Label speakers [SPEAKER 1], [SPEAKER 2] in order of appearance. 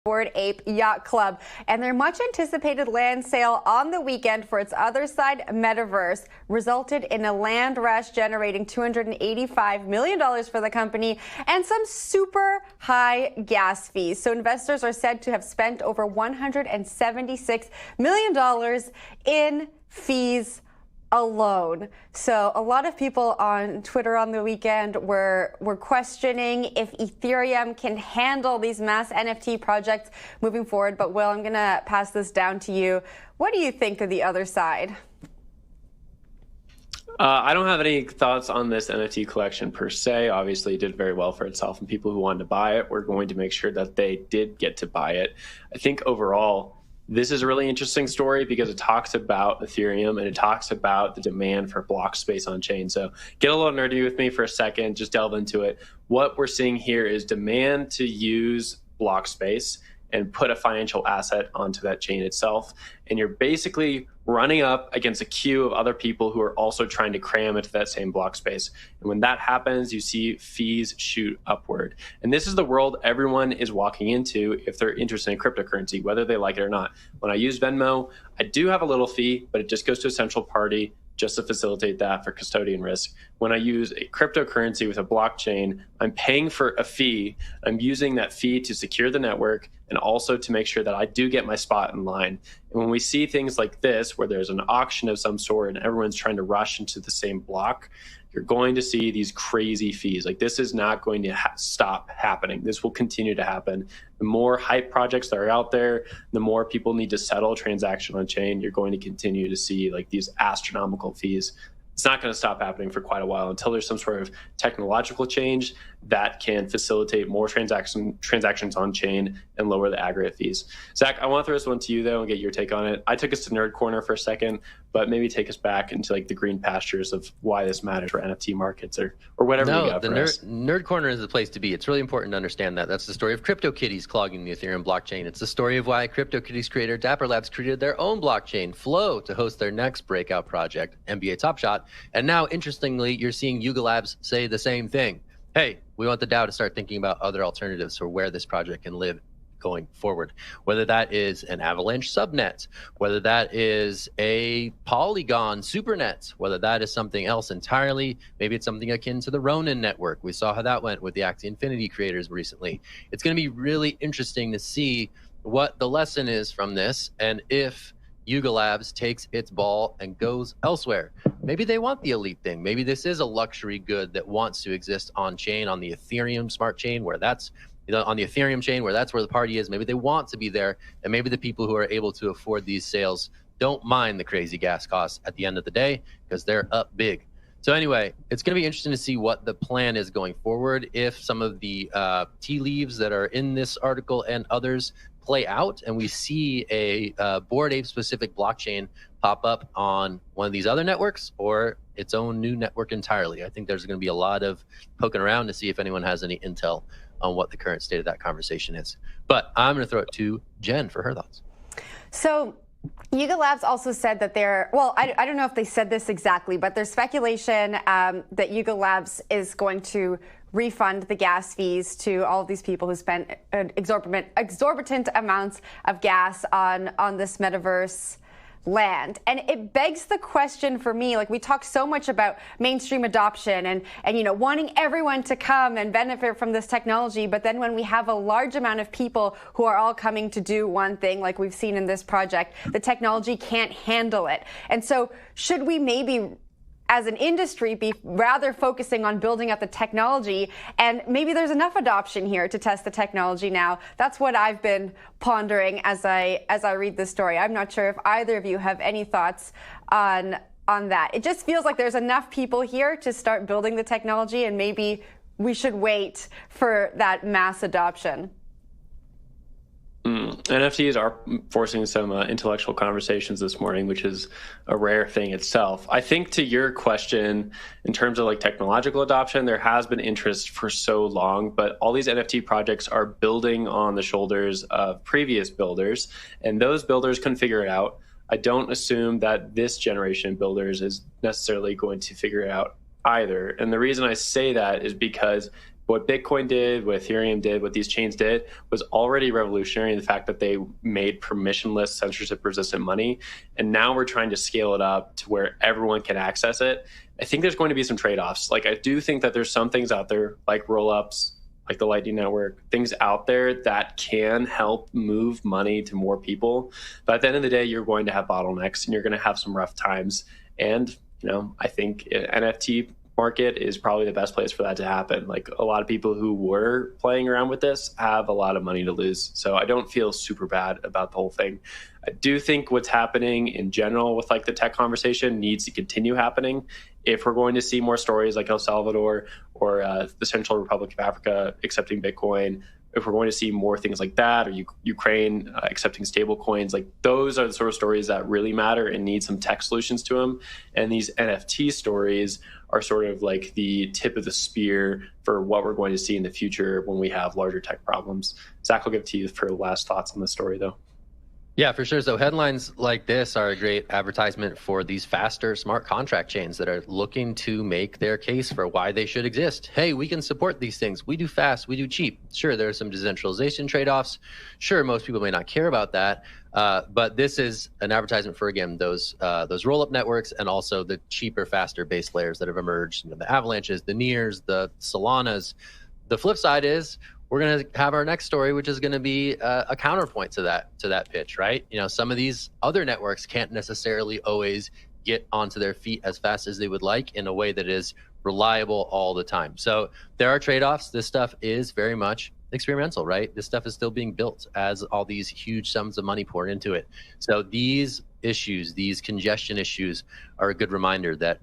[SPEAKER 1] Bored Ape Yacht Club and their much anticipated land sale on the weekend for its Other Side metaverse resulted in a land rush generating $285 million for the company and some super high gas fees. So investors are said to have spent over $176 million in fees alone. So a lot of people on Twitter on the weekend were questioning if Ethereum can handle these mass NFT projects moving forward. But Will, I'm going to pass this down to you. What do you think of the other side?
[SPEAKER 2] I don't have any thoughts on this NFT collection per se. Obviously, it did very well for itself, and people who wanted to buy it were going to make sure that they did get to buy it. I think overall, this is a really interesting story because it talks about Ethereum and it talks about the demand for block space on chain. So get a little nerdy with me for a second, just delve into it. What we're seeing here is demand to use block space and put a financial asset onto that chain itself. And you're basically running up against a queue of other people who are also trying to cram into that same block space. And when that happens, you see fees shoot upward. And this is the world everyone is walking into if they're interested in cryptocurrency, whether they like it or not. When I use Venmo, I do have a little fee, but it just goes to a central party just to facilitate that for custodian risk. When I use a cryptocurrency with a blockchain, I'm paying for a fee. I'm using that fee to secure the network and also to make sure that I do get my spot in line. And when we see things like this, where there's an auction of some sort and everyone's trying to rush into the same block, you're going to see these crazy fees. Like, this is not going to stop happening. This will continue to happen. The more hype projects that are out there, the more people need to settle a transaction on chain, you're going to continue to see like these astronomical fees. It's not going to stop happening for quite a while until there's some sort of technological change that can facilitate more transactions on chain and lower the aggregate fees. Zach, I want to throw this one to you though and get your take on it. I took us to Nerd Corner for a second, but maybe take us back into like the green pastures of why this matters for NFT markets or whatever you got for us.
[SPEAKER 3] Nerd Corner is the place to be. It's really important to understand that. That's the story of CryptoKitties clogging the Ethereum blockchain. It's the story of why CryptoKitties creator Dapper Labs created their own blockchain, Flow, to host their next breakout project, NBA Top Shot. And now, interestingly, you're seeing Yuga Labs say the same thing. Hey, we want the DAO to start thinking about other alternatives for where this project can live going forward, whether that is an Avalanche subnet, whether that is a Polygon supernet, whether that is something else entirely. Maybe it's something akin to the Ronin network. We saw how that went with the Axie Infinity creators recently. It's going to be really interesting to see what the lesson is from this and if Yuga Labs takes its ball and goes elsewhere. Maybe they want the elite thing. Maybe this is a luxury good that wants to exist on chain, on the Ethereum smart chain, where that's, on the Ethereum chain, where that's where the party is. Maybe they want to be there, and maybe the people who are able to afford these sales don't mind the crazy gas costs at the end of the day because they're up big. So anyway, it's going to be interesting to see what the plan is going forward. If some of the tea leaves that are in this article and others play out, and we see a Bored Ape specific blockchain pop up on one of these other networks or its own new network entirely. I think there's going to be a lot of poking around to see if anyone has any intel on what the current state of that conversation is. But I'm going to throw it to Jen for her thoughts.
[SPEAKER 1] So Yuga Labs also said that I don't know if they said this exactly, but there's speculation that Yuga Labs is going to refund the gas fees to all of these people who spent exorbitant amounts of gas on this metaverse land. And it begs the question for me, like, we talk so much about mainstream adoption and wanting everyone to come and benefit from this technology, but then when we have a large amount of people who are all coming to do one thing, like we've seen in this project, the technology can't handle it. And so should we maybe, as an industry, be rather focusing on building up the technology, and maybe there's enough adoption here to test the technology now? That's what I've been pondering as I read this story. I'm not sure if either of you have any thoughts on that. It just feels like there's enough people here to start building the technology, and maybe we should wait for that mass adoption.
[SPEAKER 2] NFTs are forcing some intellectual conversations this morning, which is a rare thing itself. I think to your question, in terms of like technological adoption, there has been interest for so long, but all these NFT projects are building on the shoulders of previous builders, and those builders couldn't figure it out. I don't assume that this generation of builders is necessarily going to figure it out either. And the reason I say that is because what Bitcoin did, what Ethereum did, what these chains did was already revolutionary in the fact that they made permissionless, censorship-resistant money. And now we're trying to scale it up to where everyone can access it. I think there's going to be some trade-offs. Like, I do think that there's some things out there, like roll-ups, like the Lightning Network, things out there that can help move money to more people. But at the end of the day, you're going to have bottlenecks and you're going to have some rough times. And, I think NFT market is probably the best place for that to happen. Like, a lot of people who were playing around with this have a lot of money to lose. So I don't feel super bad about the whole thing. I do think what's happening in general with like the tech conversation needs to continue happening if we're going to see more stories like El Salvador or the Central Republic of Africa accepting Bitcoin. If we're going to see more things like that, or Ukraine accepting stable coins, like those are the sort of stories that really matter and need some tech solutions to them. And these NFT stories are sort of like the tip of the spear for what we're going to see in the future when we have larger tech problems. Zach, I'll give it to you for last thoughts on the story, though.
[SPEAKER 3] Yeah, for sure. So headlines like this are a great advertisement for these faster smart contract chains that are looking to make their case for why they should exist. Hey, we can support these things. We do fast, we do cheap. Sure, there are some decentralization trade-offs. Sure, most people may not care about that. But this is an advertisement for, again, those roll-up networks and also the cheaper, faster base layers that have emerged. The Avalanches, the Nears, the Solanas. The flip side is we're going to have our next story, which is going to be a counterpoint to that pitch, right? Some of these other networks can't necessarily always get onto their feet as fast as they would like in a way that is reliable all the time. So there are trade-offs. This stuff is very much experimental, right? This stuff is still being built as all these huge sums of money poured into it. So these issues, these congestion issues, are a good reminder that